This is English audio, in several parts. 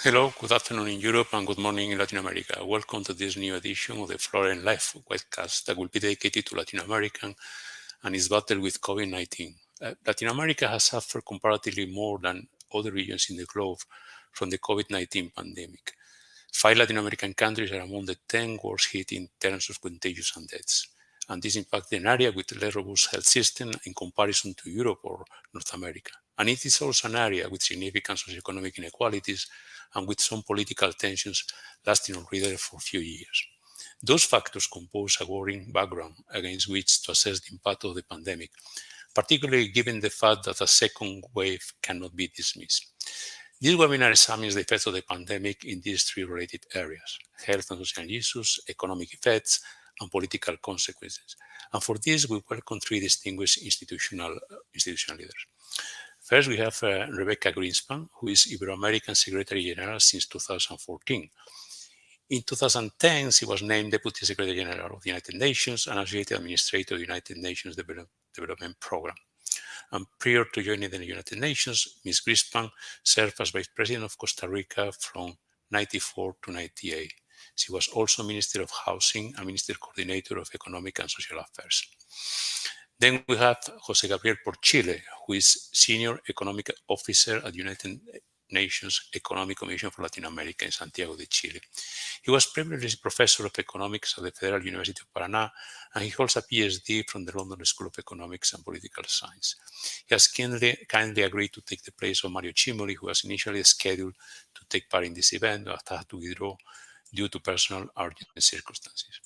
Hello, good afternoon in Europe and good morning in Latin America. Welcome to this new edition of the Flora and Life webcast that will be dedicated to Latin American and its battle with COVID-19. Latin America has suffered comparatively more than other regions in the globe from the COVID-19 pandemic. 5 Latin American countries are among the 10 worst hit in terms of contagions and deaths. And this impacts an area with a less robust health system in comparison to Europe or North America. And it is also an area with significant socioeconomic inequalities and with some political tensions lasting already for a few years. Those factors compose a worrying background against which to assess the impact of the pandemic, particularly given the fact that a second wave cannot be dismissed. This webinar examines the effects of the pandemic in these 3 related areas: health and social issues, economic effects, and political consequences. And for this, we welcome 3 distinguished institutional leaders. First, we have Rebeca Grynspan, who is Ibero-American Secretary General since 2014. In 2010, she was named Deputy Secretary General of the United Nations and Associate Administrator of the United Nations Development Program. And prior to joining the United Nations, Ms. Grynspan served as Vice President of Costa Rica from 1994 to 1998. She was also Minister of Housing and Minister Coordinator of Economic and Social Affairs. Then we have José Gabriel Porcile, who is Senior Economic Officer at the United Nations Economic Commission for Latin America in Santiago de Chile. He was previously Professor of Economics at the Federal University of Paraná, and he holds a PhD from the London School of Economics and Political Science. He has kindly agreed to take the place of Mario Cimoli, who was initially scheduled to take part in this event but had to withdraw due to personal urgent circumstances.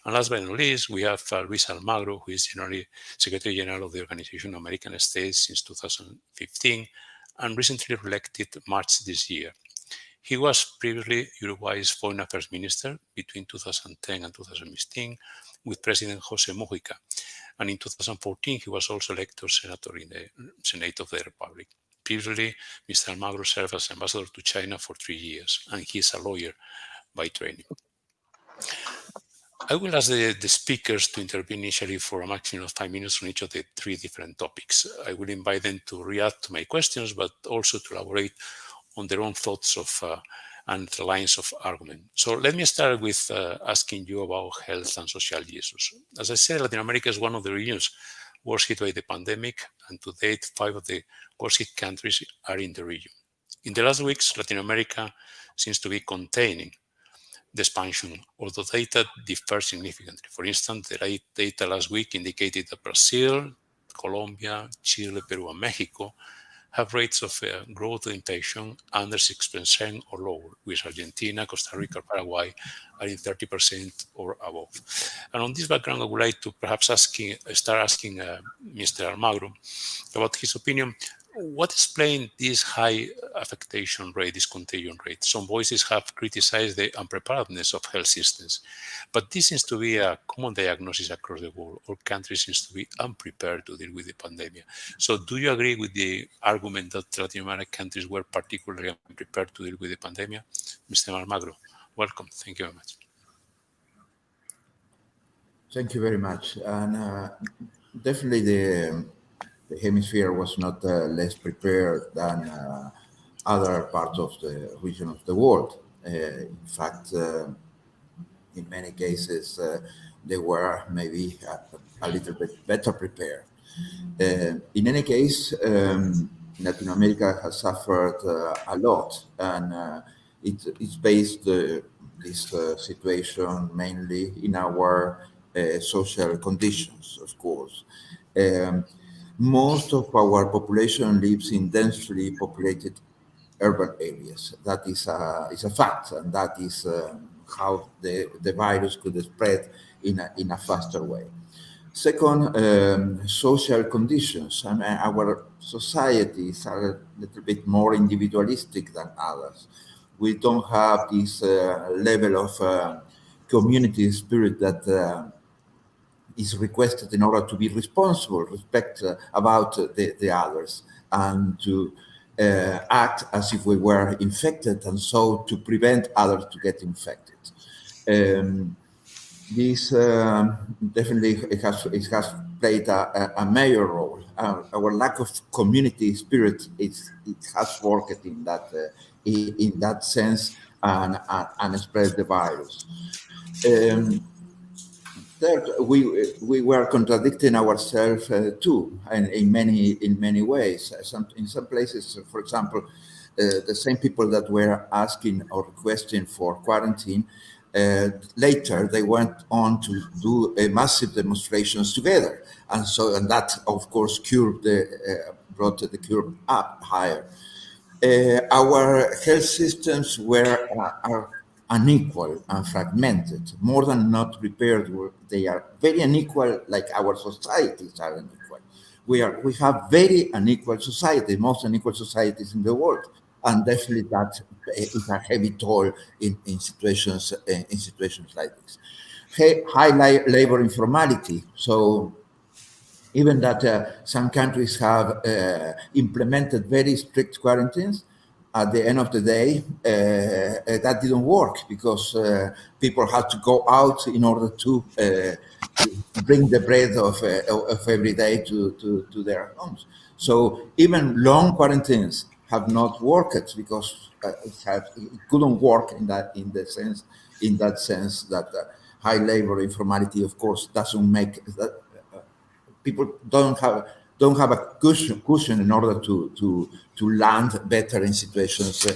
And last but not least, we have Luis Almagro, who is Secretary General of the Organization of American States since 2015 and recently re-elected March this year. He was previously Uruguay's Foreign Affairs Minister between 2010 and 2015 with President José Mujica. And in 2014, he was also elected senator in the Senate of the Republic. Previously, Mr. Almagro served as ambassador to China for 3 years, and he is a lawyer by training. I will ask the speakers to intervene initially for a maximum of 5 minutes on each of the 3 different topics. I will invite them to react to my questions, but also to elaborate on their own thoughts and the lines of argument. So let me start with asking you about health and social issues. As I said, Latin America is one of the regions worst hit by the pandemic, and to date, 5 of the worst hit countries are in the region. In the last weeks, Latin America seems to be containing the expansion, although data differ significantly. For instance, the data last week indicated that Brazil, Colombia, Chile, Peru, and Mexico have rates of growth of infection under 6% or lower, with Argentina, Costa Rica, Paraguay are in 30% or above. And on this background, I would like to perhaps start asking Mr. Almagro about his opinion. What explains this high affectation rate, this contagion rate? Some voices have criticized the unpreparedness of health systems, but this seems to be a common diagnosis across the world. All countries seem to be unprepared to deal with the pandemic. So do you agree with the argument that Latin American countries were particularly unprepared to deal with the pandemic? Mr. Almagro, welcome. Thank you very much. Thank you very much. And definitely the hemisphere was not less prepared than other parts of the region of the world. In fact, in many cases, they were maybe a little bit better prepared. In any case, Latin America has suffered a lot, and it's based this situation mainly in our social conditions, of course. Most of our population lives in densely populated urban areas. That is a fact, and that is how the virus could spread in a faster way. Second, social conditions. I mean, our societies are a little bit more individualistic than others. We don't have this level of community spirit that is requested in order to be responsible, respect about the others, and to act as if we were infected, and so to prevent others to get infected. This definitely it has played a major role. Our lack of community spirit it has worked in in that sense and spread the virus. Um, there we were contradicting ourselves too, and in many ways. In some places, for example, the same people that were asking or requesting for quarantine, later they went on to do a massive demonstrations together, and that of course brought the curve up higher. Our health systems are unequal and fragmented, more than not prepared. They are very unequal, like our societies are unequal. We have very unequal societies, most unequal societies in the world, and definitely that is a heavy toll in situations like this. High labor informality. So even that some countries have implemented very strict quarantines, at the end of the day, that didn't work because people had to go out in order to bring the bread of every day to their homes. So even long quarantines have not worked because it couldn't work in that sense that high labor informality, of course, doesn't make that people don't have a cushion in order to land better in situations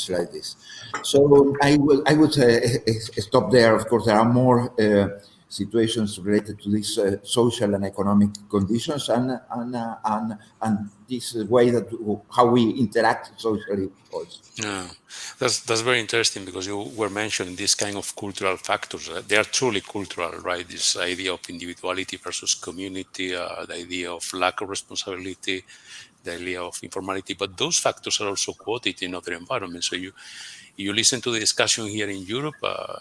like this. So I would stop there. Of course, there are more situations related to these social and economic conditions and this way that how we interact socially also. Yeah, that's very interesting because you were mentioning this kind of cultural factors. They are truly cultural, right? This idea of individuality versus community, the idea of lack of responsibility, the idea of informality. But those factors are also quoted in other environments. So you listen to the discussion here in Europe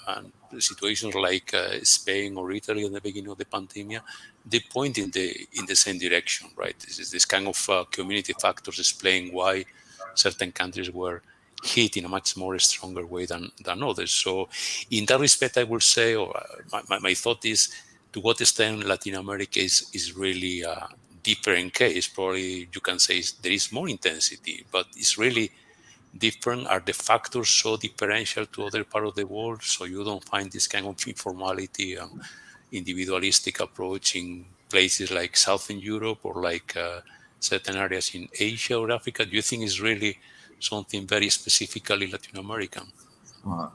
and situations like Spain or Italy at the beginning of the pandemic, they point in the same direction, right? This is this kind of community factors explain why certain countries were hit in a much more stronger way than others. So in that respect, I would say, or my thought is, to what extent Latin America is really a different case. Probably you can say there is more intensity, but it's really different. Are the factors so differential to other part of the world, so you don't find this kind of informality and individualistic approach in places like Southern Europe or like certain areas in Asia or Africa? Do you think it's really something very specifically Latin American? Uh,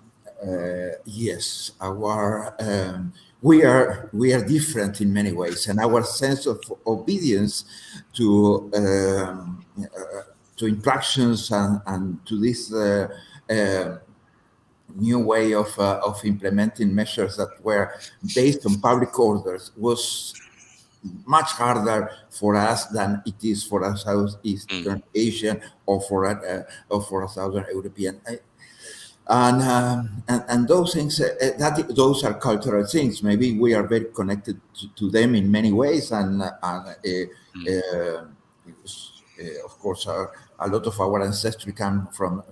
yes, our we are different in many ways, and our sense of obedience to interactions and to this uh, new way of implementing measures that were based on public orders was much harder for us than it is for a Mm. Southeastern Asian or for a Southern European. And those things those are cultural things. Maybe we are very connected to them in many ways, Mm. of course, a lot of our ancestry come from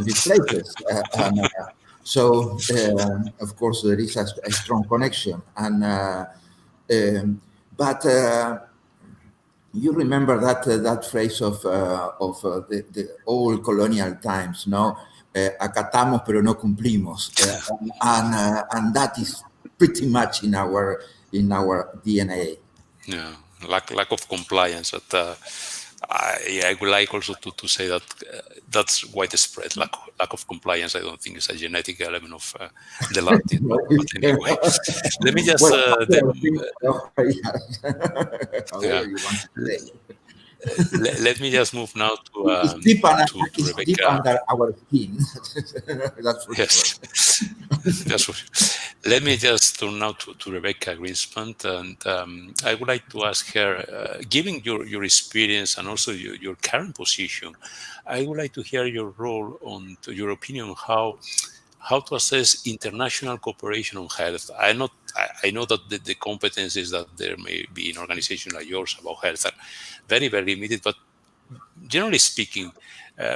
these places, so of course there is a strong connection, um, but. You remember that phrase of the old colonial times, no? Acatamos pero no cumplimos, and that is pretty much in our DNA. Yeah, lack of compliance. But I would like also to say that that's widespread. Lack of compliance. I don't think it's a genetic element of the Latin. But anyway, let me just Well, I think, yeah. however you want to say, Let me just move now to it's deep Rebecca. under our skin. That's for sure. Yes, that's what. Let me just turn now to Rebecca Grynspan, and I would like to ask her, given your experience and also your current position, I would like to hear your role on, to your opinion, how to assess international cooperation on health. I know that the competencies that there may be in organizations like yours about health are very, very limited, but generally speaking,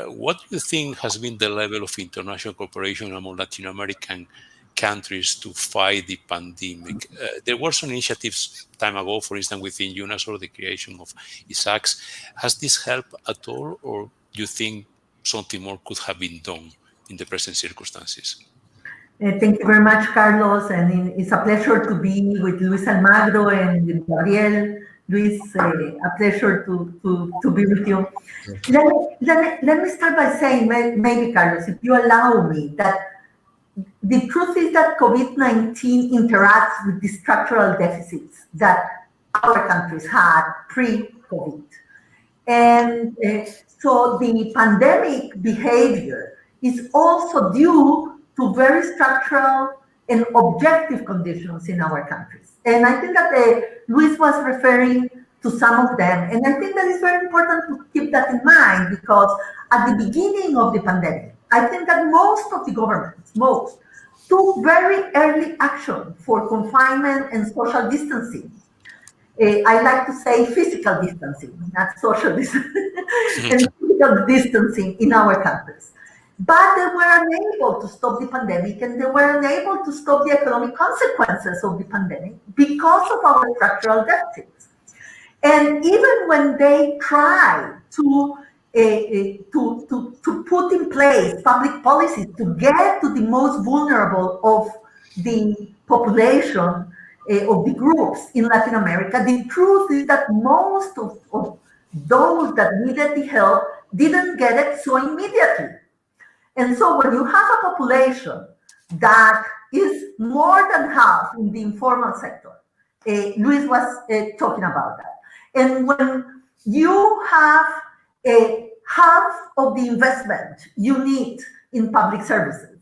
what do you think has been the level of international cooperation among Latin American countries to fight the pandemic? There were some initiatives time ago, for instance, within UNASUR, the creation of ISACs. Has this helped at all, or do you think something more could have been done in the present circumstances. Thank you very much, Carlos, and it's a pleasure to be with Luis Almagro and with Gabriel. Luis, a pleasure to be with you. Let me start by saying, maybe, Carlos, if you allow me, that the truth is that COVID-19 interacts with the structural deficits that our countries had pre-COVID. And so the pandemic behavior is also due to very structural and objective conditions in our countries. And I think that Luis was referring to some of them. And I think that it's very important to keep that in mind, because at the beginning of the pandemic, I think that most of the governments, took very early action for confinement and social distancing. I like to say physical distancing, not social distancing, and physical distancing in our countries. But they were unable to stop the pandemic, and they were unable to stop the economic consequences of the pandemic because of our structural deficits. And even when they tried to put in place public policies to get to the most vulnerable of the population, of the groups in Latin America, the truth is that most of those that needed the help didn't get it so immediately. And so when you have a population that is more than half in the informal sector, Luis was talking about that. And when you have half of the investment you need in public services,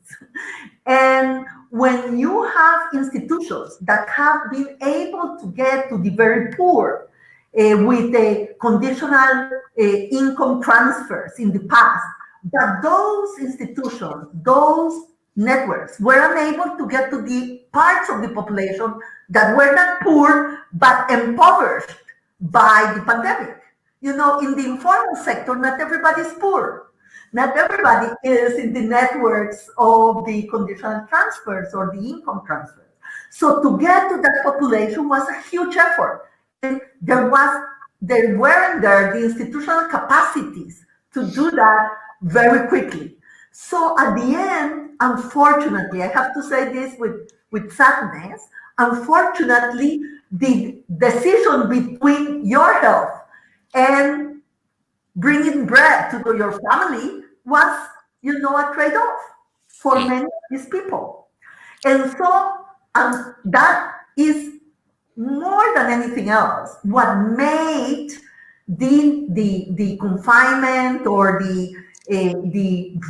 and when you have institutions that have been able to get to the very poor with the conditional income transfers in the past, that those institutions, those networks were unable to get to the parts of the population that were not poor but impoverished by the pandemic. You know, in the informal sector, not everybody is poor. Not everybody is in the networks of the conditional transfers or the income transfers. So to get to that population was a huge effort. And there weren't there the institutional capacities to do that very quickly. So at the end, unfortunately, I have to say this with sadness, unfortunately, the decision between your health and bringing bread to your family was, a trade-off for many of these people. And so that is more than anything else what made the confinement or the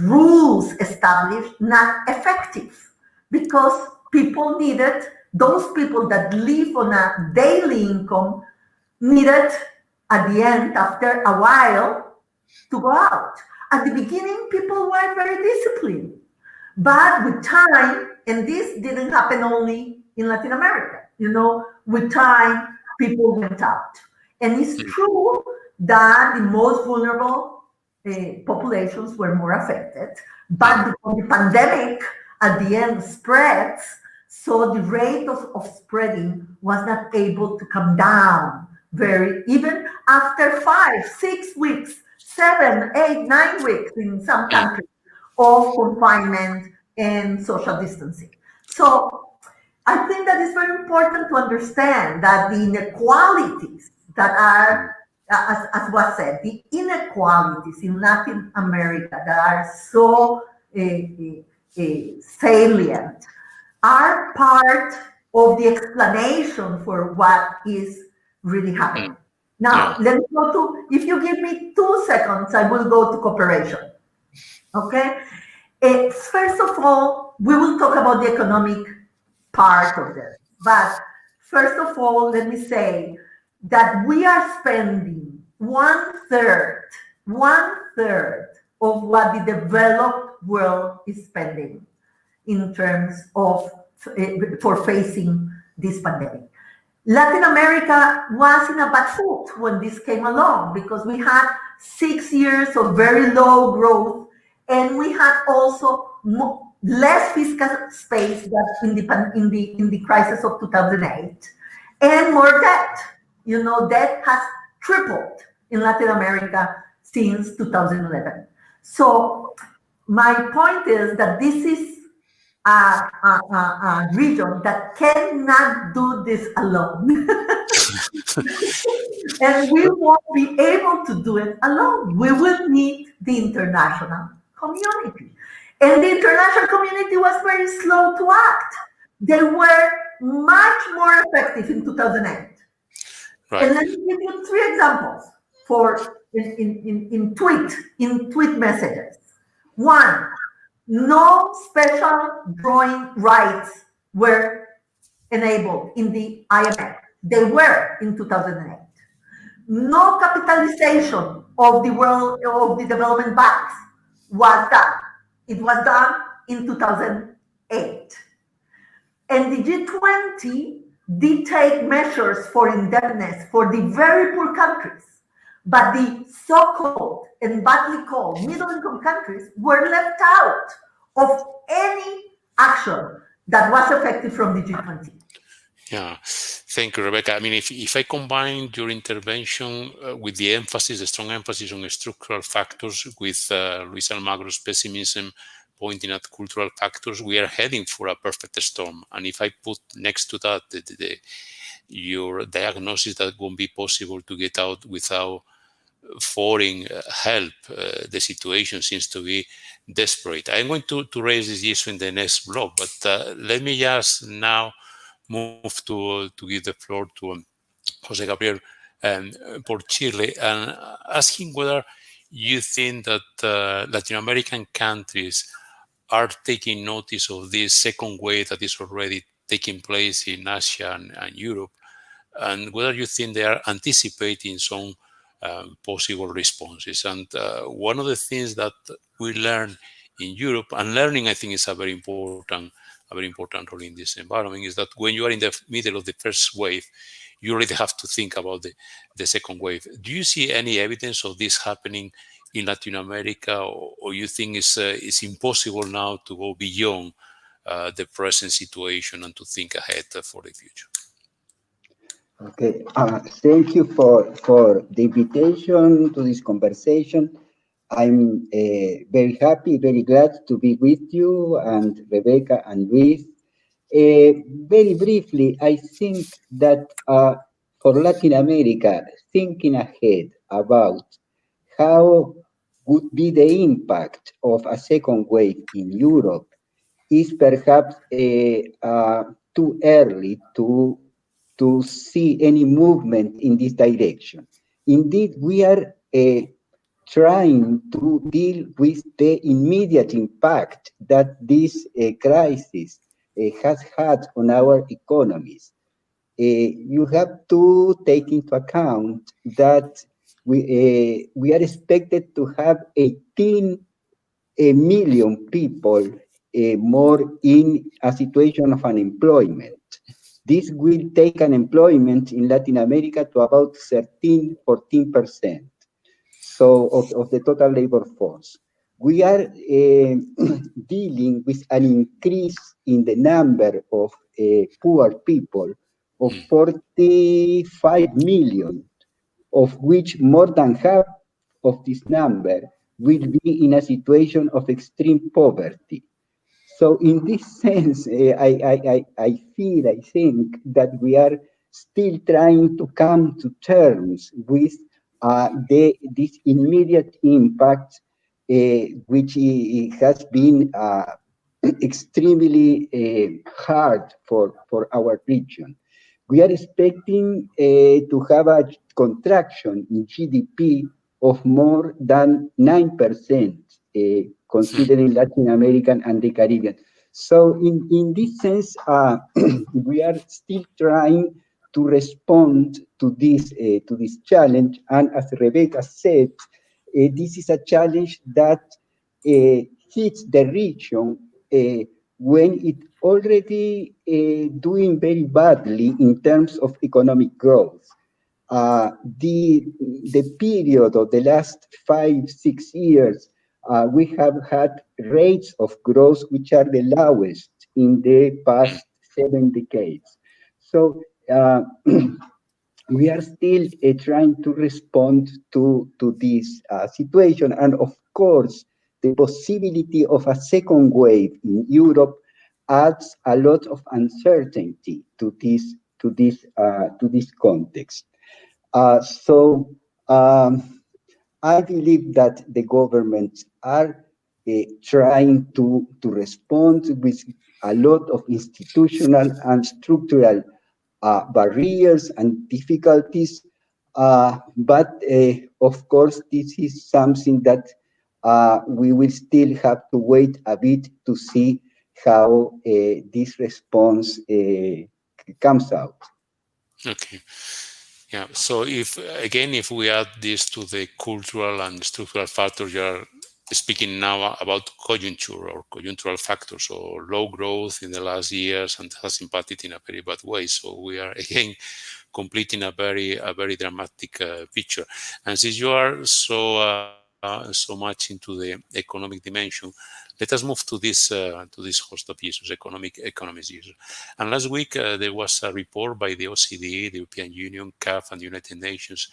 rules established not effective, because people needed, those people that live on a daily income needed at the end, after a while, to go out. At the beginning, people were very disciplined, but with time, and this didn't happen only in Latin America, with time, people went out. And it's true that the most vulnerable populations were more affected, but the pandemic at the end spreads, so the rate of spreading was not able to come down even after 5, 6 weeks, 7, 8, 9 weeks in some countries of confinement and social distancing. So I think that it's very important to understand that the inequalities that are, as was said, the inequalities in Latin America that are so salient are part of the explanation for what is really happening. Now, let's go to, if you give me 2 seconds, I will go to cooperation. Okay? First of all, we will talk about the economic part of this. But first of all, let me say that we are spending one third of what the developed world is spending in terms of for facing this pandemic. Latin America was in a bad foot when this came along, because we had 6 years of very low growth, and we had also less fiscal space than in the crisis of 2008, and more debt. Debt has tripled in Latin America since 2011. So my point is that this is a region that cannot do this alone. And we won't be able to do it alone. We will need the international community. And the international community was very slow to act. They were much more effective in 2008. Right. And let me give you three examples for in tweet messages. One, no special drawing rights were enabled in the IMF. They were in 2008. No capitalization of the world of the development banks was done. It was done in 2008. And the G20 did take measures for indebtedness for the very poor countries, but the so-called and badly called middle-income countries were left out of any action that was effective from the G20. Yeah, thank you, Rebecca. I mean, if I combine your intervention with the strong emphasis on structural factors, with Luis Almagro's pessimism pointing at cultural factors, we are heading for a perfect storm. And if I put next to that your diagnosis that won't be possible to get out without foreign help, the situation seems to be desperate. I'm going to raise this issue in the next block, but let me just now move to give the floor to José Gabriel Porcile and asking whether you think that Latin American countries are taking notice of this second wave that is already taking place in Asia and Europe, and whether you think they are anticipating some possible responses. And one of the things that we learn in Europe, and learning I think is a very important role in this environment, is that when you are in the middle of the first wave, you already have to think about the second wave. Do you see any evidence of this happening in Latin America, or you think it's impossible now to go beyond the present situation and to think ahead for the future? Okay, thank you for the invitation to this conversation. I'm very happy, very glad to be with you and Rebecca and Luis. Very briefly, I think that for Latin America, thinking ahead about how would be the impact of a second wave in Europe is perhaps too early to see any movement in this direction. Indeed, we are trying to deal with the immediate impact that this crisis has had on our economies. You have to take into account that we are expected to have 18 million people more in a situation of unemployment. This will take unemployment in Latin America to about 14%. So of the total labor force. We are dealing with an increase in the number of poor people of 45 million, of which more than half of this number will be in a situation of extreme poverty. So in this sense, I think that we are still trying to come to terms with this immediate impact, which has been extremely hard for our region. We are expecting to have a contraction in GDP of more than 9%, considering Latin American and the Caribbean. So in this sense, we are still trying to respond to this challenge. And as Rebecca said, this is a challenge that hits the region when it already doing very badly in terms of economic growth. The period of the last 5-6 years, we have had rates of growth which are the lowest in the past 7 decades. So we are still trying to respond to this situation. And of course, the possibility of a second wave in Europe adds a lot of uncertainty to this context. So I believe that the governments are trying to respond with a lot of institutional and structural barriers and difficulties. But of course, this is something that we will still have to wait a bit to see how this response comes out. Okay. Yeah. So if we add this to the cultural and structural factors, you are speaking now about conjuncture or conjunctural factors or low growth in the last years, and has impacted in a very bad way. So we are again completing a very dramatic picture. And since you are so much into the economic dimension, let us move to this host of issues, economic issues. And last week there was a report by the OECD, the European Union, CAF, and the United Nations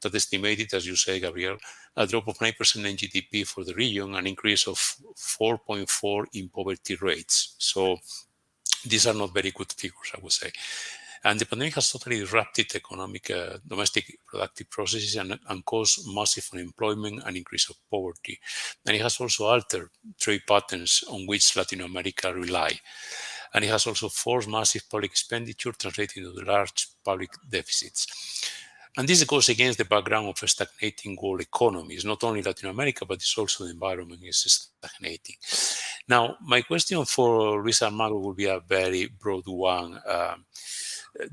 that estimated, as you say, Gabriel, a drop of 9% in GDP for the region, an increase of 4.4 in poverty rates. So these are not very good figures, I would say. And the pandemic has totally disrupted economic, domestic productive processes and caused massive unemployment and increase of poverty. And it has also altered trade patterns on which Latin America rely. And it has also forced massive public expenditure, translating into large public deficits. And this goes against the background of a stagnating world economy. It's not only Latin America, but it's also the environment is stagnating. Now, my question for Luis Almagro will be a very broad one.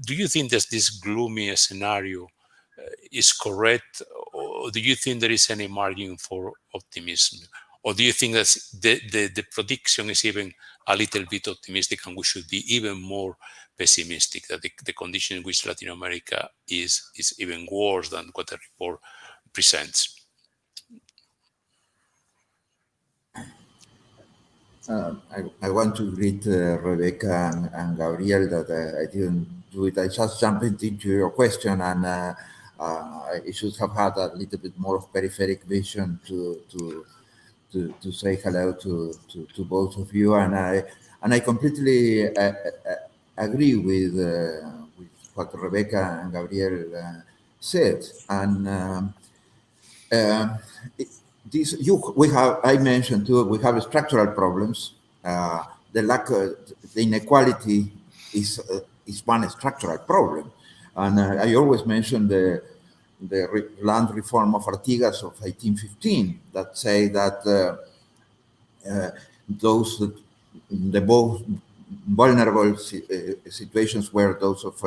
Do you think that this gloomy scenario is correct, or do you think there is any margin for optimism? Or do you think that the prediction is even a little bit optimistic and we should be even more pessimistic, that the condition in which Latin America is even worse than what the report presents? I want to greet Rebeca and Gabriel that I didn't do it. I just jumped into your question, and I should have had a little bit more of peripheric vision to say hello to both of you. And I completely agree with what Rebeca and Gabriel said. And I mentioned too, we have structural problems. The inequality is one structural problem. And I always mention the land reform of Artigas of 1815 that say that the most vulnerable situations were those of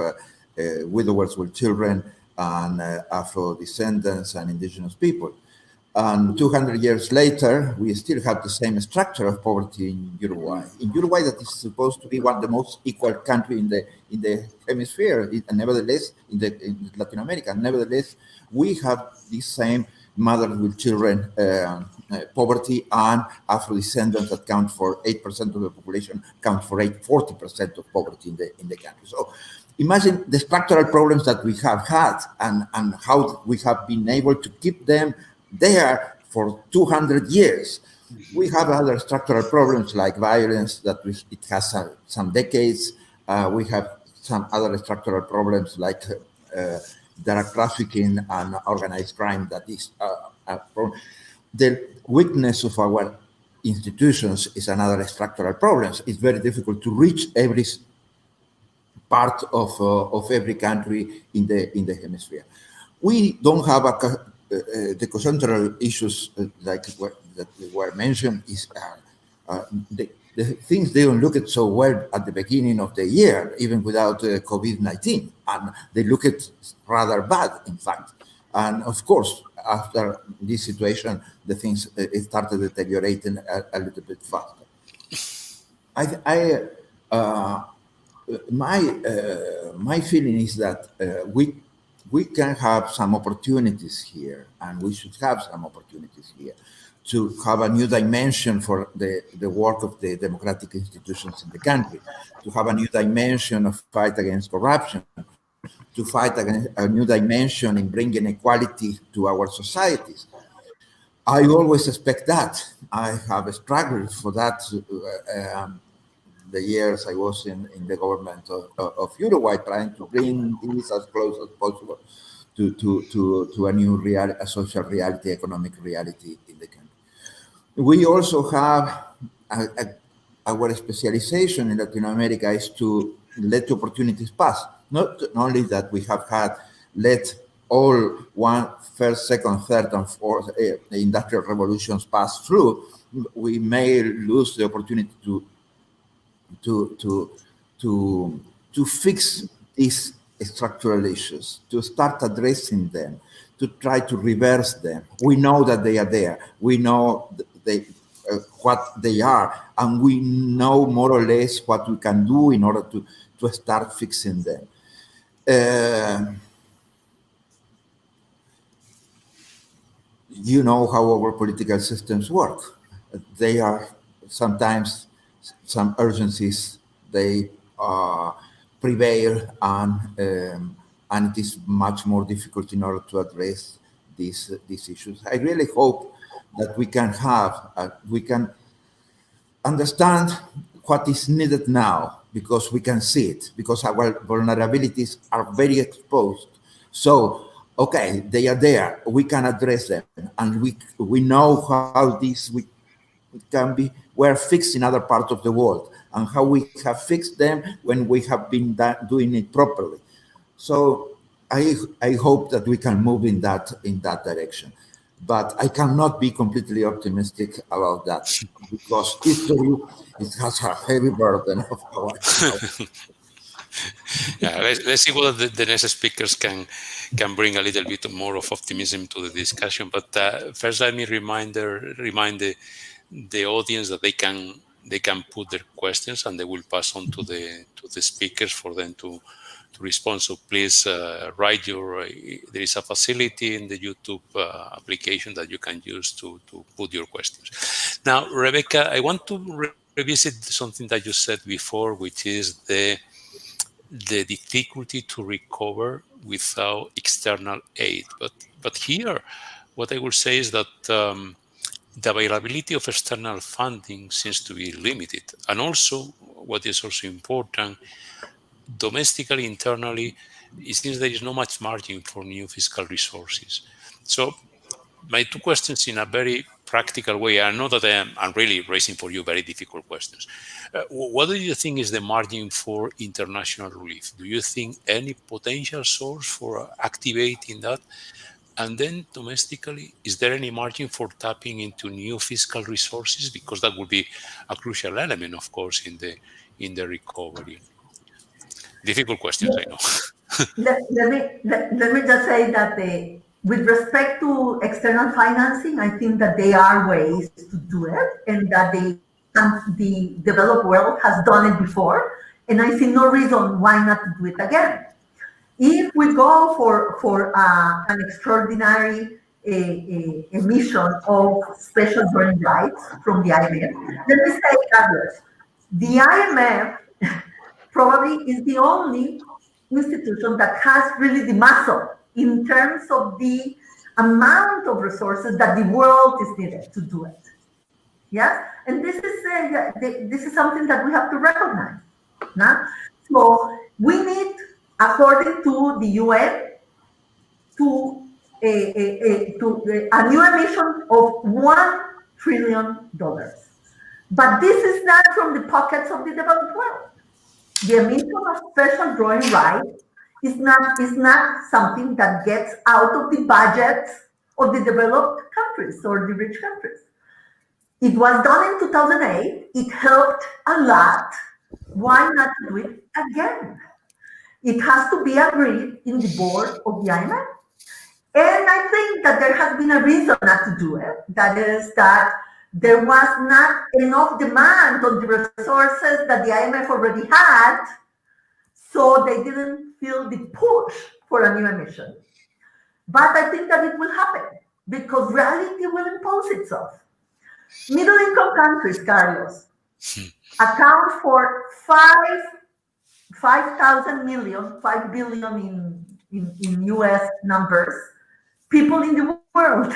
widowers with children and Afro-descendants and indigenous people. And 200 years later, we still have the same structure of poverty in Uruguay. In Uruguay, that is supposed to be one of the most equal countries in the hemisphere, and nevertheless, in Latin America, nevertheless, we have the same mothers with children poverty, and Afro-descendants that count for 8% of the population, count for 40% of poverty in the country. So imagine the structural problems that we have had and how we have been able to keep them there for 200 years. We have other structural problems like violence that it has some decades. We have some other structural problems like drug trafficking and organized crime that is a problem. The weakness of our institutions is another structural problem. It's very difficult to reach every part of every country in the hemisphere. We don't have the conjunctural issues that were mentioned. Is the things they don't look at so well at the beginning of the year, even without COVID-19, and they look at rather bad, in fact. And of course, after this situation, the things started deteriorating a little bit faster. My feeling is that we can have some opportunities here, and we should have some opportunities here to have a new dimension for the work of the democratic institutions in the country, to have a new dimension of fight against corruption, to fight against a new dimension in bringing equality to our societies. I always expect that. I have struggled for that. The years I was in the government of Uruguay, trying to bring this as close as possible to a new a social reality, economic reality in the country. We also have our specialization in Latin America is to let opportunities pass. Not only that we have had let all first, second, third, and fourth industrial revolutions pass through, we may lose the opportunity to to to fix these structural issues, to start addressing them, to try to reverse them. We know that they are there. We know what they are, and we know more or less what we can do in order to start fixing them. You know how our political systems work. They are sometimes some urgencies, they prevail, and it is much more difficult in order to address these issues. I really hope that we can understand what is needed now, because we can see it, because our vulnerabilities are very exposed. So, okay, they are there. We can address them, and we know how these can be were fixed in other parts of the world, and how we have fixed them when we have been doing it properly. So I hope that we can move in that direction, but I cannot be completely optimistic about that, because history, it has a heavy burden of our. Yeah, let's see whether the next speakers can bring a little bit more of optimism to the discussion. But first, let me remind the audience that they can put their questions, and they will pass on to the speakers for them to respond. So please write there is a facility in the YouTube application that you can use to put your questions. Now, Rebeca, I want to revisit something that you said before, which is the difficulty to recover without external aid. But here, what I will say is that the availability of external funding seems to be limited. And also, what is also important, domestically, internally, it seems there is not much margin for new fiscal resources. So my two questions in a very practical way, I know that I'm really raising for you very difficult questions. What do you think is the margin for international relief? Do you think any potential source for activating that? And then domestically, is there any margin for tapping into new fiscal resources? Because that would be a crucial element, of course, in the recovery. Difficult questions, I know. Let me just say that with respect to external financing, I think that there are ways to do it, and that the developed world has done it before, and I see no reason why not to do it again. If we go for an extraordinary emission of special drawing rights from the IMF, let me say that the IMF probably is the only institution that has really the muscle in terms of the amount of resources that the world is needed to do it. Yes, and this is something that we have to recognize. No? So we need, according to the UN, to a new emission of $1 trillion. But this is not from the pockets of the developed world. The emission of special drawing rights is not something that gets out of the budgets of the developed countries or the rich countries. It was done in 2008. It helped a lot. Why not do it again? It has to be agreed in the board of the IMF. And I think that there has been a reason not to do it. That is that there was not enough demand on the resources that the IMF already had, so they didn't feel the push for a new emission. But I think that it will happen, because reality will impose itself. Middle-income countries, Carlos, account for 5,000 million, 5 billion in US numbers, people in the world.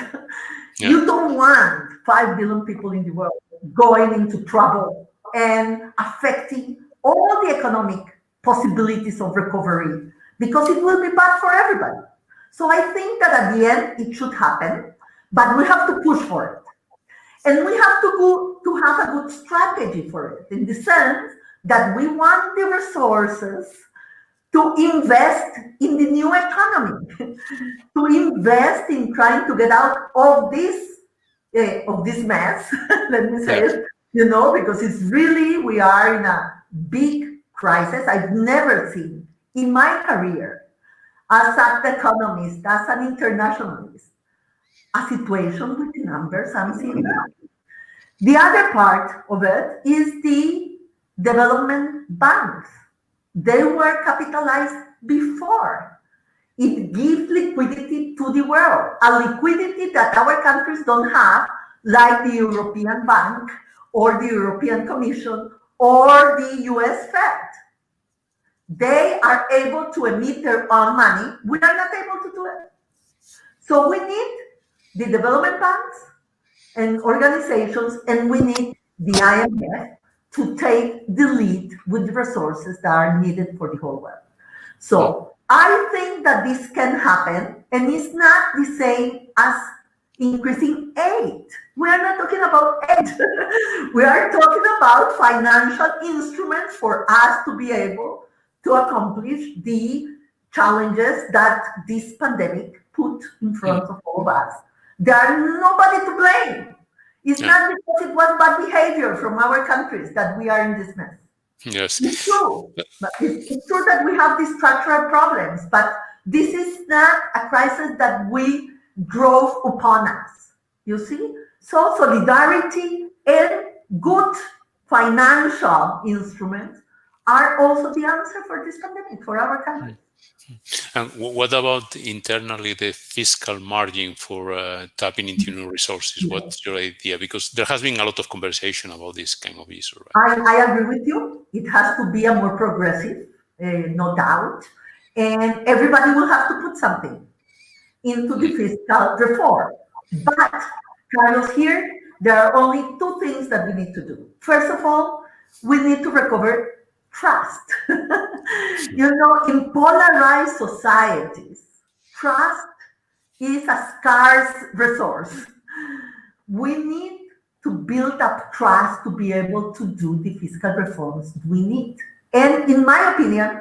Yeah. You don't want 5 billion people in the world going into trouble and affecting all the economic possibilities of recovery, because it will be bad for everybody. So I think that at the end it should happen, but we have to push for it. And we have to have a good strategy for it, in the sense that we want the resources to invest in the new economy, to invest in trying to get out of this mess, let me say it, because it's really, we are in a big crisis. I've never seen in my career, as an economist, as an internationalist, a situation with the numbers I'm seeing now. The other part of it is the development banks. They were capitalized before. It gives liquidity to the world, a liquidity that our countries don't have, like the European Bank or the European Commission or the US Fed. They are able to emit their own money. We are not able to do it. So we need the development banks and organizations, and we need the IMF to take the lead with the resources that are needed for the whole world. So I think that this can happen, and it's not the same as increasing aid. We are not talking about aid. We are talking about financial instruments for us to be able to accomplish the challenges that this pandemic put in front of all of us. There's nobody to blame. It's not because it was bad behavior from our countries that we are in this mess. Yes. It's true. But it's true that we have these structural problems, but this is not a crisis that we drove upon us. You see? So solidarity and good financial instruments are also the answer for this pandemic, for our country. And what about internally the fiscal margin for tapping into new resources? What's your idea? Because there has been a lot of conversation about this kind of issue. Right? I agree with you. It has to be a more progressive, no doubt. And everybody will have to put something into the fiscal reform. But, Carlos, here, there are only two things that we need to do. First of all, we need to recover trust. In polarized societies, trust is a scarce resource. We need to build up trust to be able to do the fiscal reforms we need. And in my opinion,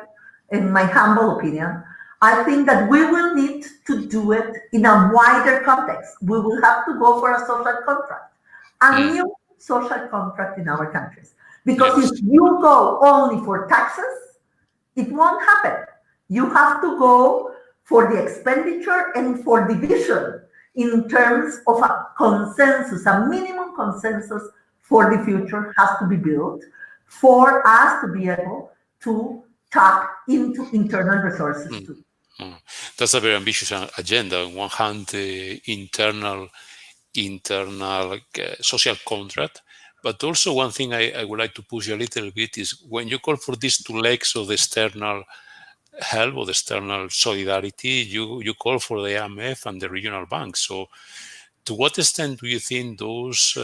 in my humble opinion, I think that we will need to do it in a wider context. We will have to go for a social contract, a new social contract in our countries. Because if you go only for taxes, it won't happen. You have to go for the expenditure and for the vision in terms of a consensus, a minimum consensus for the future has to be built for us to be able to tap into internal resources too. That's a very ambitious agenda. On one hand, internal social contract. But also one thing I would like to push you a little bit is when you call for these two legs of the external help or the external solidarity, you call for the IMF and the regional banks. So to what extent do you think those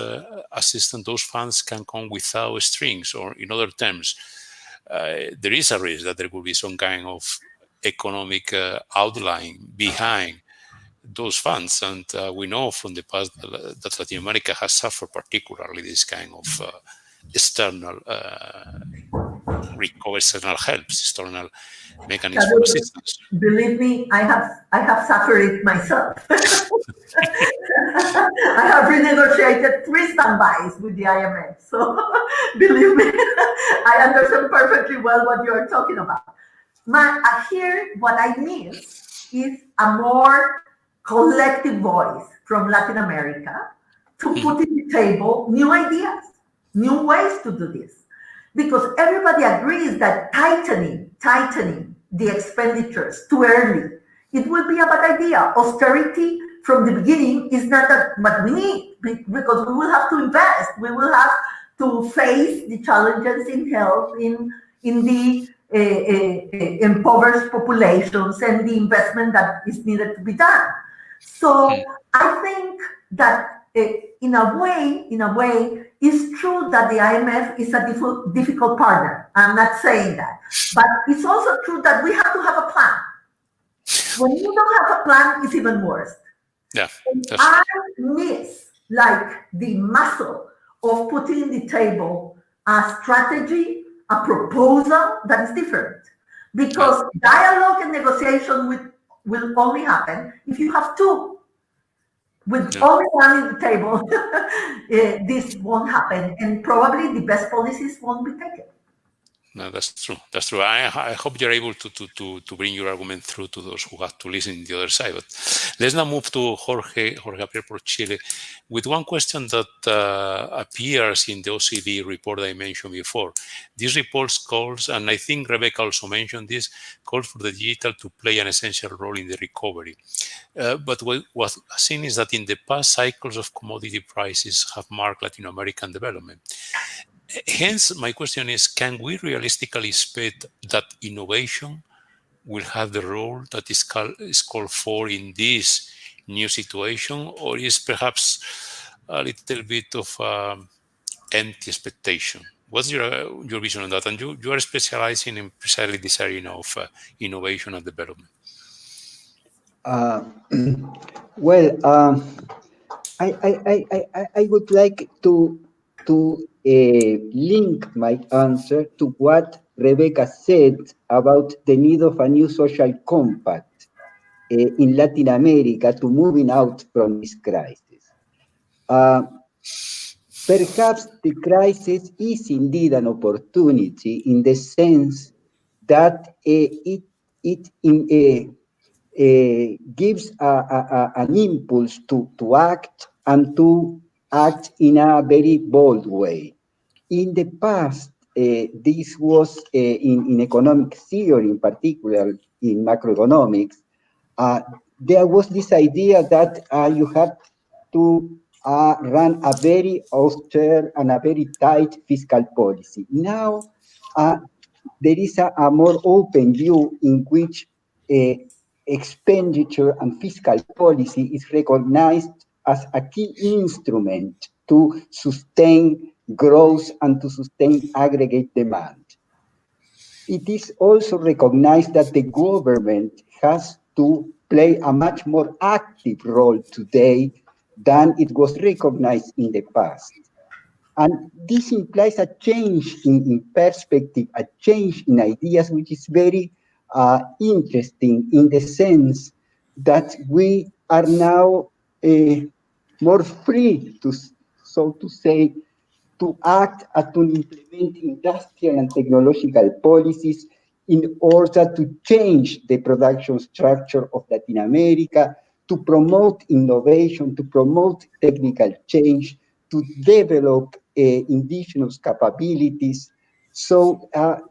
assistance, those funds can come without strings? Or in other terms, there is a risk that there will be some kind of economic outline behind those funds, and we know from the past that Latin America has suffered particularly this kind of external external helps, external mechanisms for assistance. Believe me, I have suffered it myself. I have renegotiated 3 standbys with the IMF, so believe me, I understand perfectly well what you are talking about. Here, what I miss is a more collective voice from Latin America to put in the table new ideas, new ways to do this. Because everybody agrees that tightening the expenditures too early, it will be a bad idea. Austerity from the beginning is not what we need, because we will have to invest. We will have to face the challenges in health, in the impoverished populations, and the investment that is needed to be done. So I think that in a way, it's true that the IMF is a difficult partner. I'm not saying that, but it's also true that we have to have a plan. When you don't have a plan, it's even worse. Yeah, I miss like the muscle of putting in the table a strategy, a proposal that is different. Because dialogue and negotiation will only happen if you have two. With only one in the table, this won't happen, and probably the best policies won't be taken. No, that's true. That's true. I hope you're able to bring your argument through to those who have to listen to the other side. But let's now move to Jorge Gabriel Porcile with one question that appears in the OCD report I mentioned before. This report calls, and I think Rebeca also mentioned this, calls for the digital to play an essential role in the recovery. But what I've seen is that in the past, cycles of commodity prices have marked Latin American development. Hence, my question is, can we realistically expect that innovation will have the role that is called for in this new situation, or is perhaps a little bit of empty expectation? What's your vision on that? And you are specializing in precisely this area of innovation and development. Well, I would like to link my answer to what Rebeca said about the need of a new social compact in Latin America to moving out from this crisis. Perhaps the crisis is indeed an opportunity in the sense that it gives an impulse to act and to act in a very bold way. In the past, this was in economic theory, in particular in macroeconomics, there was this idea that you have to run a very austere and a very tight fiscal policy. Now, there is a more open view in which expenditure and fiscal policy is recognized as a key instrument to sustain growth and to sustain aggregate demand. It is also recognized that the government has to play a much more active role today than it was recognized in the past. And this implies a change in perspective, a change in ideas, which is very interesting in the sense that we are now more free to, so to say, to act and to implement industrial and technological policies in order to change the production structure of Latin America, to promote innovation, to promote technical change, to develop indigenous capabilities. So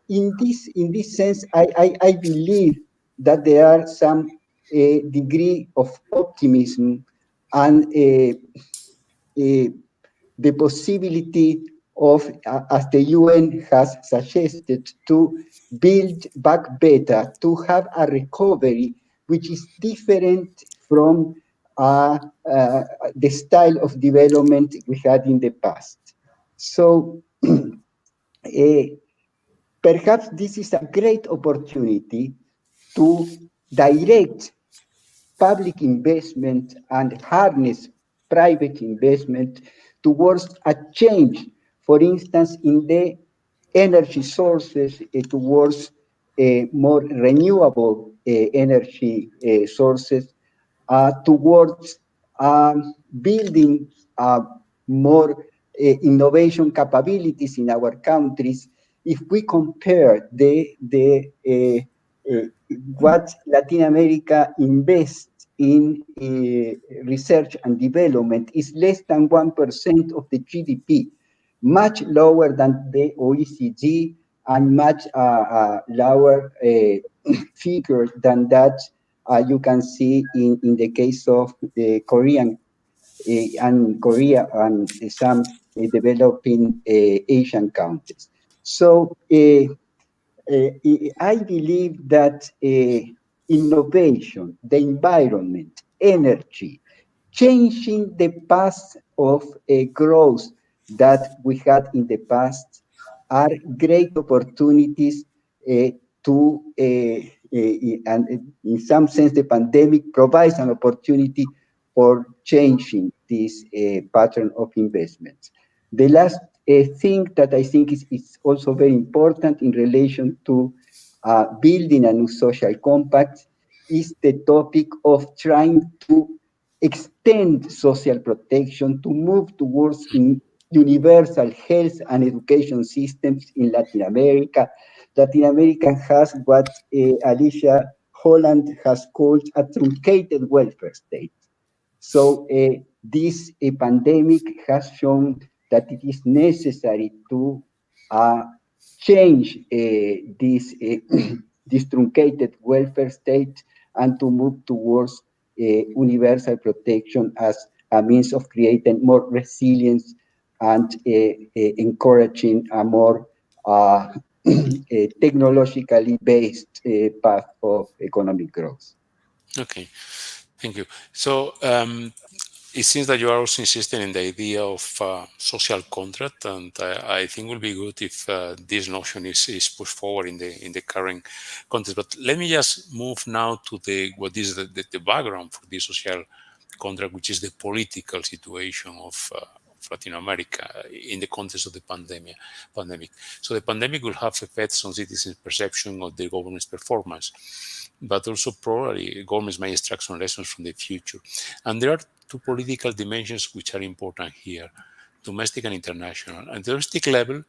in this sense, I believe that there are some degree of optimism and the possibility of, as the UN has suggested, to build back better, to have a recovery which is different from the style of development we had in the past. So perhaps this is a great opportunity to direct public investment and harness private investment towards a change, for instance, in the energy sources, towards more renewable energy sources, towards building more innovation capabilities in our countries. If we compare what Latin America invests in research and development is less than 1% of the GDP, much lower than the OECD and much lower figure than that you can see in the case of the Korean and Korea and some developing Asian countries. So I believe that innovation, the environment, energy, changing the path of growth that we had in the past are great opportunities to, and in some sense, the pandemic provides an opportunity for changing this pattern of investments. The last thing that I think is also very important in relation to building a new social compact is the topic of trying to extend social protection to move towards universal health and education systems in Latin America. Latin America has what Alicia Holland has called a truncated welfare state. So this pandemic has shown that it is necessary to uh, change this, this truncated welfare state and to move towards universal protection as a means of creating more resilience and encouraging a more technologically based path of economic growth. Okay, thank you. So it seems that you are also insisting in the idea of social contract, and I think it will be good if this notion is pushed forward in the current context. But let me just move now to what is the background for this social contract, which is the political situation of Latin America in the context of the pandemic. So the pandemic will have effects on citizens' perception of the government's performance, but also probably governments may extract some lessons from the future. And there are two political dimensions which are important here, domestic and international. At the domestic level,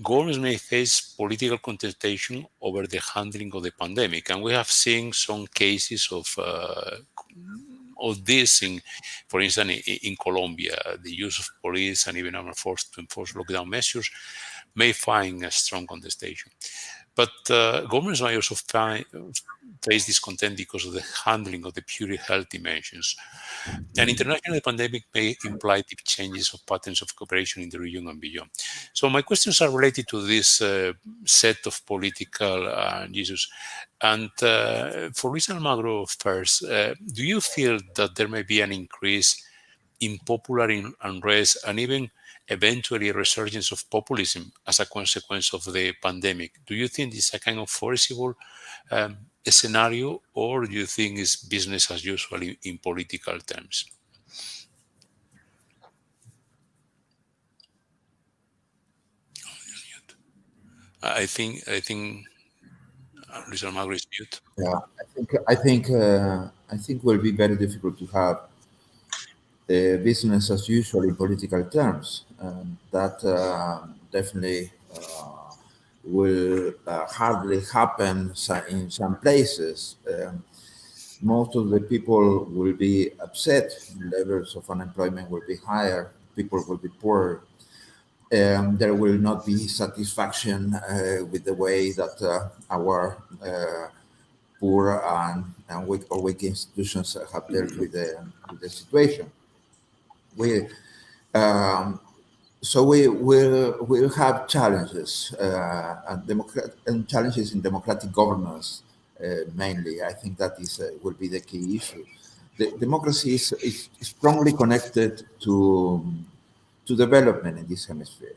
governments may face political contestation over the handling of the pandemic. And we have seen some cases of this, for instance, in Colombia. The use of police and even armed force to enforce lockdown measures may find a strong contestation. But governments may also face discontent because of the handling of the pure health dimensions. An international pandemic may imply deep changes of patterns of cooperation in the region and beyond. So my questions are related to this set of political issues. And for Luis Almagro first, do you feel that there may be an increase in popular unrest and even eventually a resurgence of populism as a consequence of the pandemic? Do you think this is a kind of foreseeable scenario, or do you think it's business as usual in political terms? I think Luis Almagro is mute. Yeah, I think it will be very difficult to have business as usual in political terms. That definitely will hardly happen in some places. Most of the people will be upset. Levels of unemployment will be higher. People will be poor. There will not be satisfaction with the way that our poor and weak institutions have dealt with the situation. We um, so we will have challenges and challenges in democratic governance mainly. I think that will be the key issue. The democracy is strongly connected to development in this hemisphere.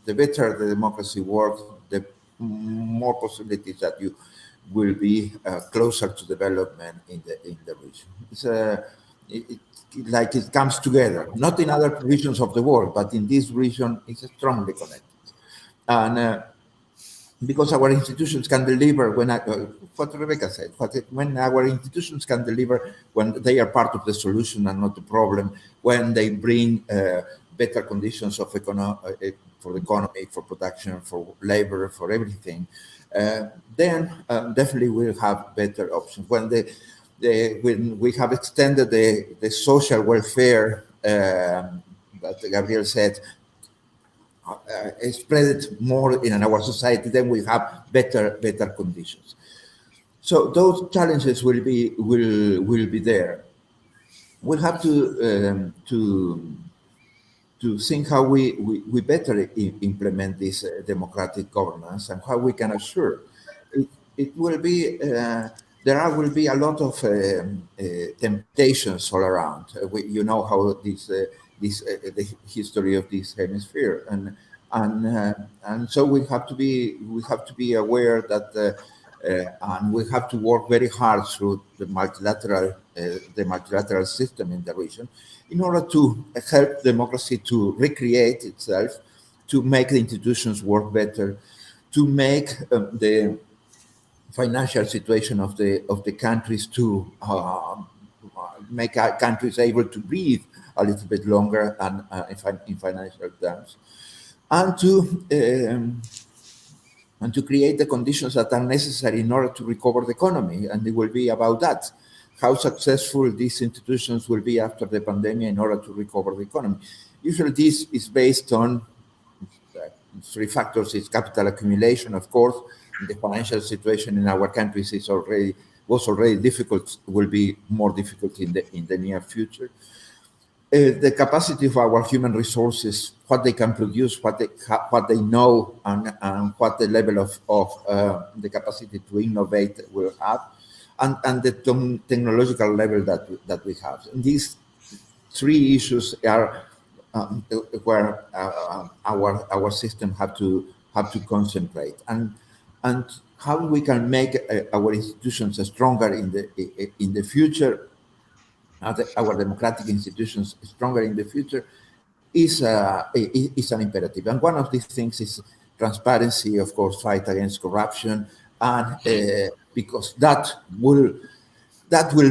The better the democracy works, the more possibilities that you will be closer to development in the region. It, like it comes together, not in other regions of the world, but in this region, it's strongly connected. And because our institutions can deliver what Rebecca said, when our institutions can deliver when they are part of the solution and not the problem, when they bring better conditions of for the economy, for production, for labor, for everything, then definitely we'll have better options. When we have extended the social welfare that Gabriel said, spread it more in our society, then we have better conditions. So those challenges will be there. We'll have to think how we better implement this democratic governance and how we can assure it will be will be a lot of temptations all around. You know how the history of this hemisphere, and so we have to be aware that, and we have to work very hard through the multilateral system in the region, in order to help democracy to recreate itself, to make the institutions work better, to make the financial situation of the countries, to make countries able to breathe a little bit longer and in financial terms, and to create the conditions that are necessary in order to recover the economy. And it will be about that, how successful these institutions will be after the pandemic in order to recover the economy. Usually this is based on three factors. It's capital accumulation, of course. The financial situation in our countries was already difficult, will be more difficult in the near future. The capacity of our human resources, what they can produce, what they know, and what the level of the capacity to innovate will have, and the technological level that we have. And these three issues are where our system have to concentrate, and how we can make our institutions stronger in the future, our democratic institutions stronger in the future, is an imperative. And one of these things is transparency, of course, fight against corruption, and because that will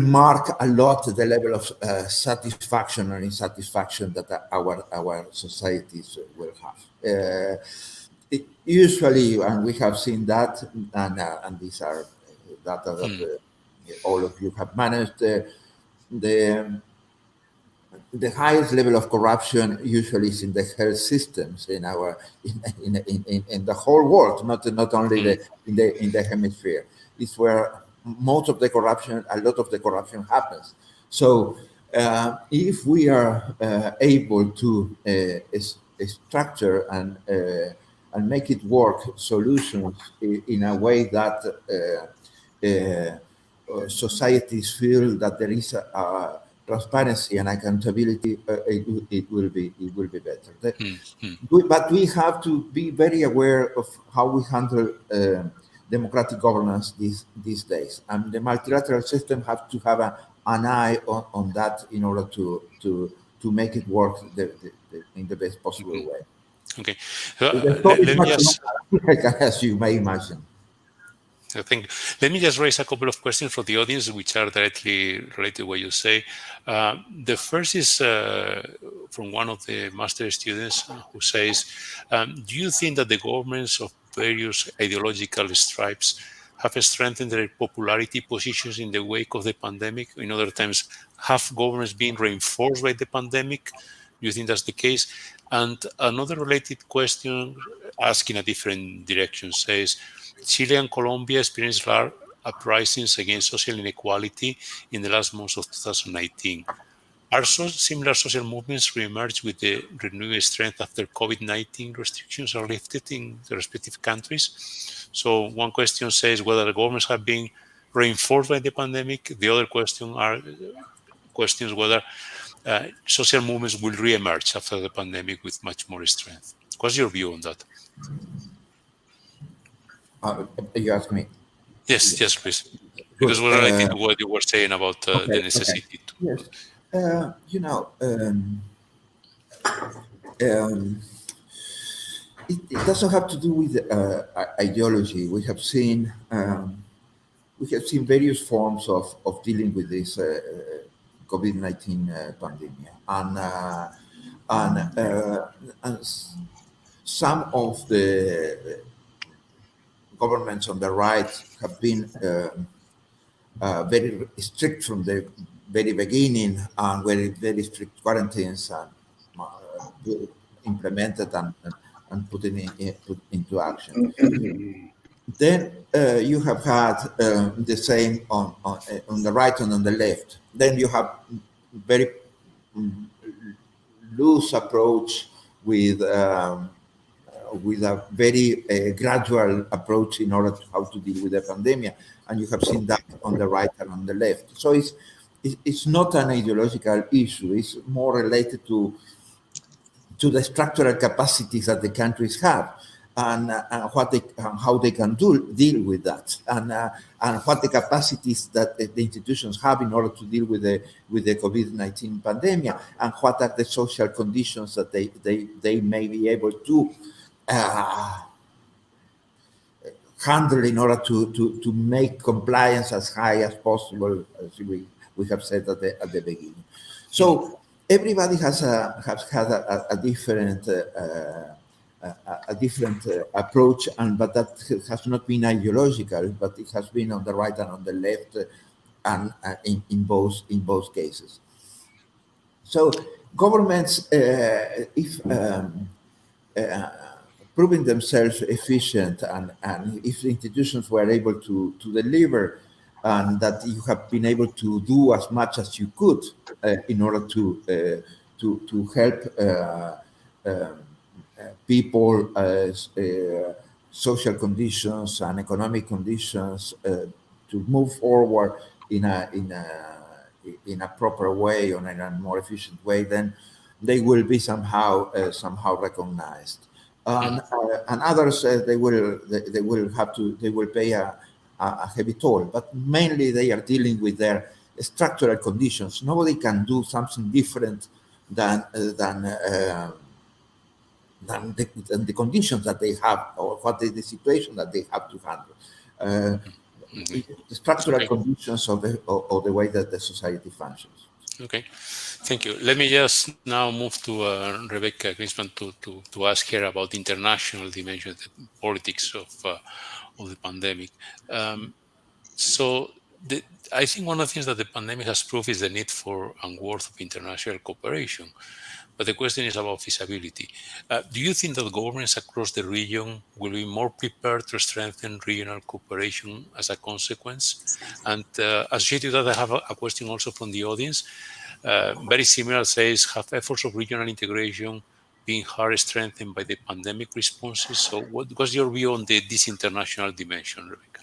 mark a lot the level of satisfaction or insatisfaction that our societies will have. Usually, and we have seen that, and these are data that all of you have managed. The highest level of corruption usually is in the health systems in the whole world, not only in the hemisphere. It's where most of the corruption, a lot of the corruption happens. So if we are able to structure and make it work solutions in a way that societies feel that there is a transparency and accountability, it will be better. But we have to be very aware of how we handle democratic governance these days, and the multilateral system has to have an eye on that in order to make it work in the best possible way. Okay, let me just, as you may imagine. I think, let me just raise a couple of questions from the audience, which are directly related to what you say. The first is from one of the master students who says, do you think that the governments of various ideological stripes have strengthened their popularity positions in the wake of the pandemic? In other times, have governments been reinforced by the pandemic? Do you think that's the case? And another related question, asking a different direction, says, Chile and Colombia experienced large uprisings against social inequality in the last months of 2019. Are similar social movements re-emerged with the renewed strength after COVID-19 restrictions are lifted in the respective countries? So one question says whether the governments have been reinforced by the pandemic. The other question are questions whether social movements will re-emerge after the pandemic with much more strength. What's your view on that? You ask me? Yes, please. Because we're related to what you were saying about the necessity to. Yes. It doesn't have to do with ideology. We have seen various forms of dealing with this COVID-19 pandemic, and some of the governments on the right have been very strict from the very beginning, and very strict quarantines implemented and put into action. Then you have had the same on the right and on the left. Then you have very loose approach with with a very gradual approach in order to how to deal with the pandemic, and you have seen that on the right and on the left. So it's not an ideological issue. It's more related to the structural capacities that the countries have, and how they can deal with that, and what the capacities that the institutions have in order to deal with the COVID-19 pandemic, and what are the social conditions that they may be able to handle in order to make compliance as high as possible, as we have said at the beginning. So everybody has had a different approach, but that has not been ideological, but it has been on the right and on the left, and in both cases. So governments, if proving themselves efficient, and if institutions were able to deliver, and that you have been able to do as much as you could in order to help people, social conditions and economic conditions to move forward in a proper way, or in a more efficient way, then they will be somehow recognized. And others, they will pay a heavy toll, but mainly they are dealing with their structural conditions. Nobody can do something different than the conditions that they have, or what is the situation that they have to handle. The structural conditions of the way that the society functions. Okay, thank you. Let me just now move to Rebeca Grynspan to ask her about the international dimension, the politics of the pandemic. I think one of the things that the pandemic has proved is the need for and worth of international cooperation. But the question is about feasibility. Do you think that governments across the region will be more prepared to strengthen regional cooperation as a consequence? And associated with that, I have a question also from the audience. Very similar, says, have efforts of regional integration been hard strengthened by the pandemic responses? So what's your view on this international dimension, Rebecca?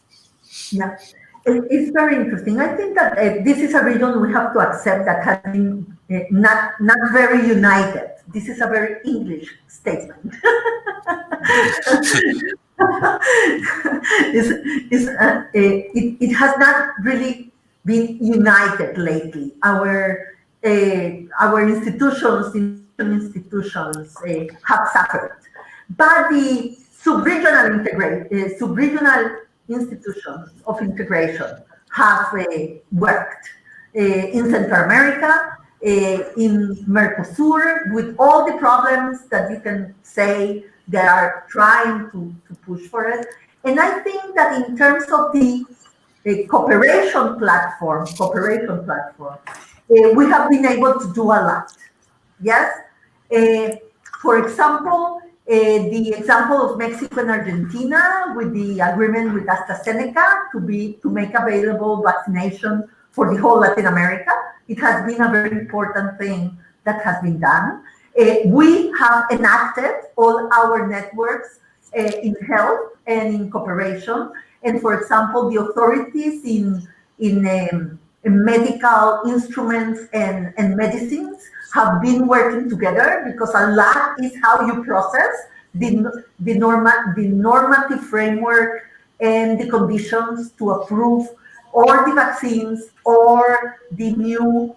Yeah. It's very interesting. I think that this is a region we have to accept that has been not very united. This is a very English statement. It has not really been united lately. Our institutions have suffered, but the sub-regional institutions of integration have worked in Central America, in Mercosur, with all the problems that you can say they are trying to push for it. And I think that in terms of the cooperation platform, we have been able to do a lot. Yes? For example, the example of Mexico and Argentina with the agreement with AstraZeneca to make available vaccination for the whole Latin America. It has been a very important thing that has been done. We have enacted all our networks in health and in cooperation. And for example, the authorities in medical instruments and medicines have been working together, because a lot is how you process the normative framework and the conditions to approve or the vaccines or the new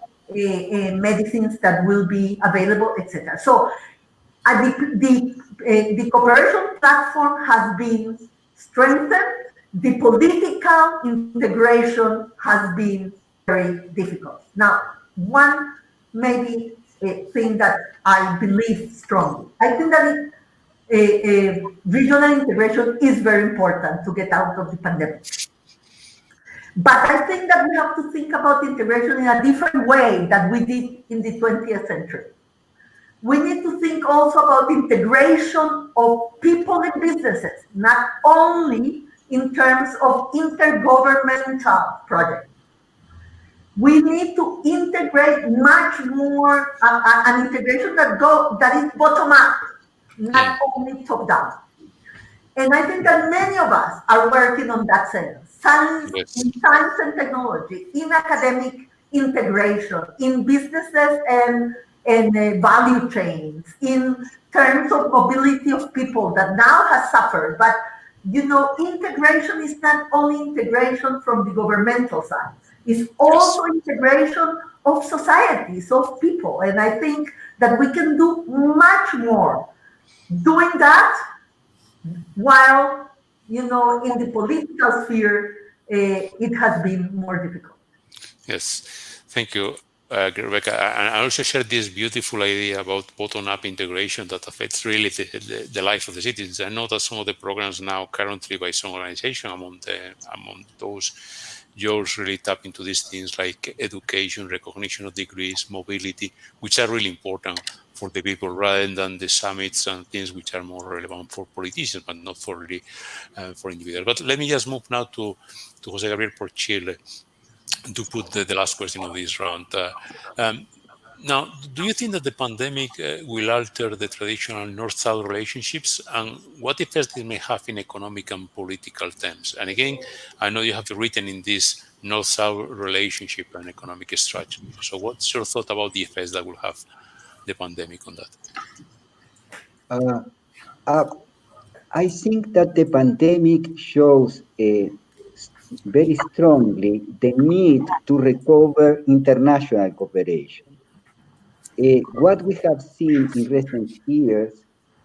medicines that will be available, etc. So the cooperation platform has been strengthened. The political integration has been very difficult. Now, one maybe thing that I believe strongly, I think that regional integration is very important to get out of the pandemic. But I think that we have to think about integration in a different way than we did in the 20th century. We need to think also about integration of people and businesses, not only in terms of intergovernmental projects. We need to integrate much more, an integration that is bottom up, not only top down. And I think that many of us are working on that sense. Science, Yes. in science and technology, in academic integration, in businesses and value chains, in terms of mobility of people that now has suffered. But integration is not only integration from the governmental side. It's Yes. also integration of societies, of people. And I think that we can do much more doing that while in the political sphere it has been more difficult. Yes, thank you, Rebecca. And I also share this beautiful idea about bottom-up integration that affects really the life of the citizens. I know that some of the programs now currently by some organization among those yours really tap into these things like education, recognition of degrees, mobility, which are really important for the people rather than the summits and things which are more relevant for politicians, but not for really for individuals. But let me just move now to José Gabriel Porcile to put the last question of this round. Um, Now, do you think that the pandemic will alter the traditional North-South relationships, and what effects it may have in economic and political terms? And again, I know you have written in this North-South relationship and economic structure. So, what's your thought about the effects that will have the pandemic on that? Uh, uh, I think that the pandemic shows very strongly the need to recover international cooperation. What we have seen in recent years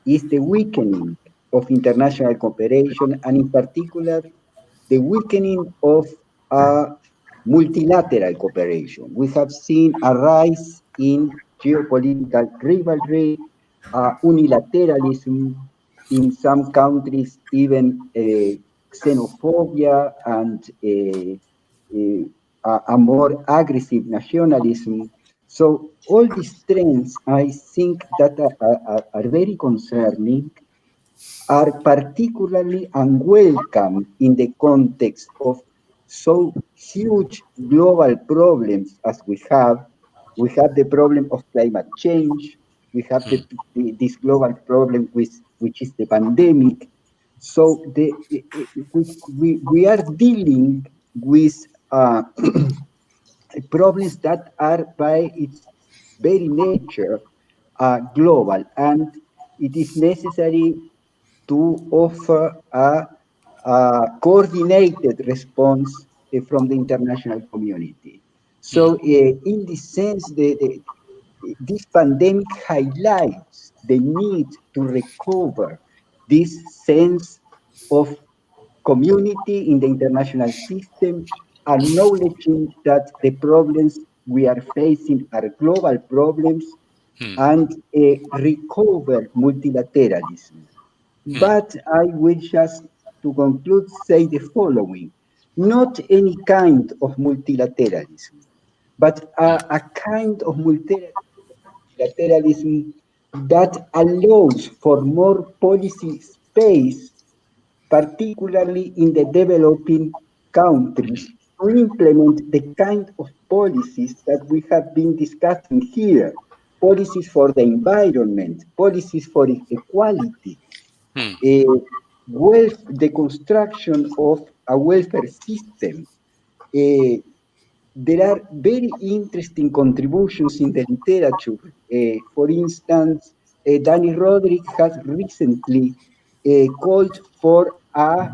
is the weakening of international cooperation, and in particular, the weakening of multilateral cooperation. We have seen a rise in geopolitical rivalry, unilateralism, in some countries, even xenophobia and a more aggressive nationalism. So all these trends, I think that are very concerning, are particularly unwelcome in the context of so huge global problems as we have. We have the problem of climate change. We have this global problem which is the pandemic. So we are dealing with problems that are by its very nature global, and it is necessary to offer a coordinated response from the international community. So, in this sense, this pandemic highlights the need to recover this sense of community in the international system, acknowledging that the problems we are facing are global problems, Hmm. and recover multilateralism. Hmm. But I will just, to conclude, say the following. Not any kind of multilateralism, but a kind of multilateralism that allows for more policy space, particularly in the developing countries, to implement the kind of policies that we have been discussing here, policies for the environment, policies for equality, Hmm. uh, the construction of a welfare system. Uh, there are very interesting contributions in the literature. For instance, Danny Roderick has recently called for a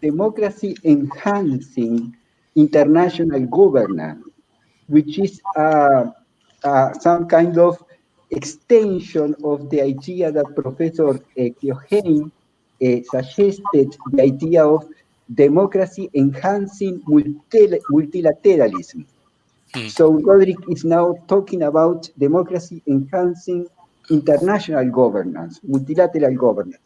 democracy enhancing international governance, which is some kind of extension of the idea that Professor Keohane suggested, the idea of democracy enhancing multilateralism. Hmm. So Roderick is now talking about democracy enhancing international governance, multilateral governance.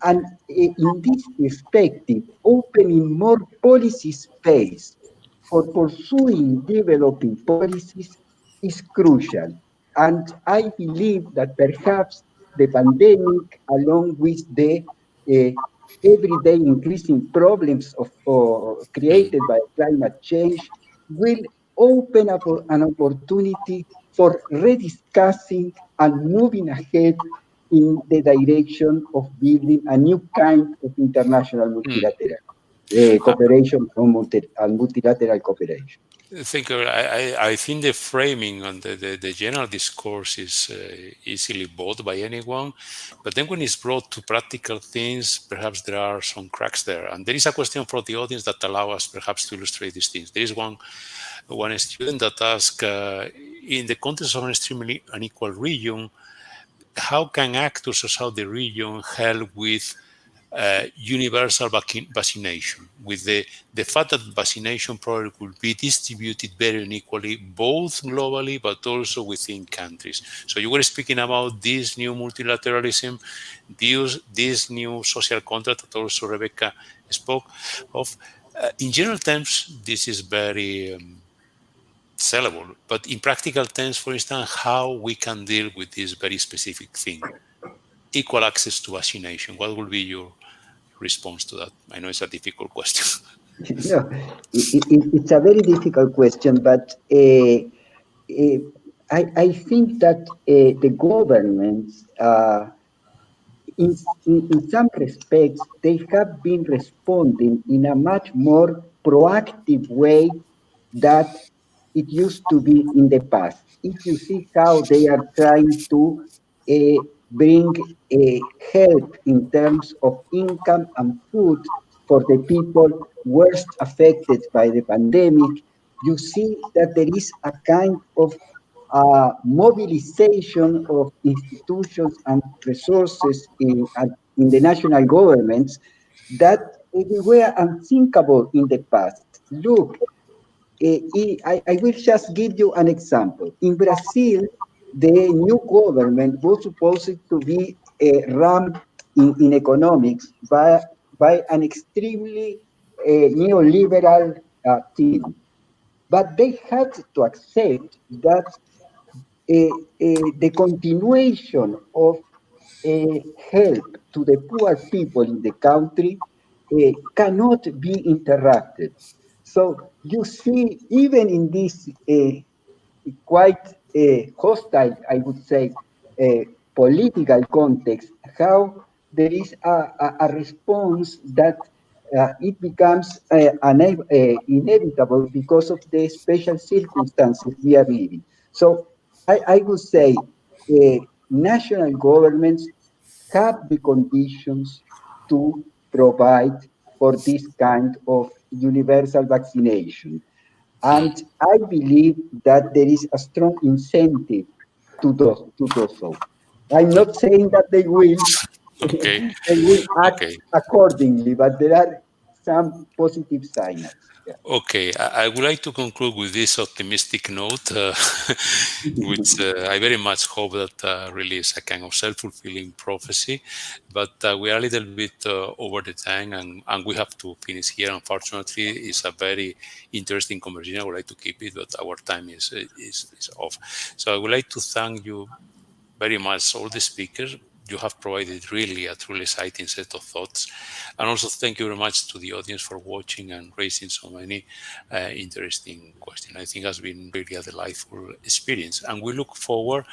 And in this perspective, opening more policy space for pursuing developing policies is crucial. And I believe that perhaps the pandemic, along with the uh, everyday increasing problems Hmm. created by climate change, will open up an opportunity for rediscussing and moving ahead in the direction of building a new kind of international multilateral cooperation and multilateral cooperation. Thank you. I think the framing and the general discourse is easily bought by anyone, but then when it's brought to practical things, perhaps there are some cracks there. And there is a question for the audience that allow us perhaps to illustrate these things. There is one student that asked, in the context of an extremely unequal region, how can actors outside the region help with universal vaccination, with the fact that vaccination probably will be distributed very unequally, both globally but also within countries. So you were speaking about this new multilateralism, this new social contract that also Rebeca spoke of. In general terms, this is very sellable, but in practical terms, for instance, how we can deal with this very specific thing, equal access to vaccination. What will be your response to that? I know it's a difficult question. No, it's a very difficult question, but I think that the governments, in some respects, they have been responding in a much more proactive way that it used to be in the past. If you see how they are trying to bring help in terms of income and food for the people worst affected by the pandemic, you see that there is a kind of mobilization of institutions and resources in the national governments that were unthinkable in the past. Look, I will just give you an example. In Brazil, the new government was supposed to be run in economics by an extremely neoliberal team. But they had to accept that the continuation of help to the poor people in the country cannot be interrupted. So you see, even in this quite hostile, I would say, political context, how there is a response that it becomes inevitable because of the special circumstances we are living. So I would say national governments have the conditions to provide for this kind of universal vaccination. And I believe that there is a strong incentive to do so. I'm not saying that they will, Okay. they will act Okay. accordingly, but there are some positive signals. Yeah. Okay. I would like to conclude with this optimistic note, which I very much hope that really is a kind of self-fulfilling prophecy. But we are a little bit over the time, and we have to finish here. Unfortunately, it's a very interesting conversation. I would like to keep it, but our time is off. So I would like to thank you very much, all the speakers. You have provided really a truly exciting set of thoughts. And also thank you very much to the audience for watching and raising so many interesting questions. I think it has been really a delightful experience. And we look forward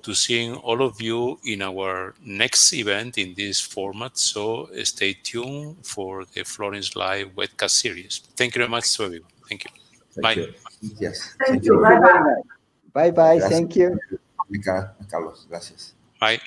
to seeing all of you in our next event in this format. So stay tuned for the Florence Live webcast series. Thank you very much to everyone. Thank you. Thank Bye. you. Yes. Thank you. Thank you very Bye-bye. much. Bye-bye. Gracias. Thank you. Carlos, gracias. Bye.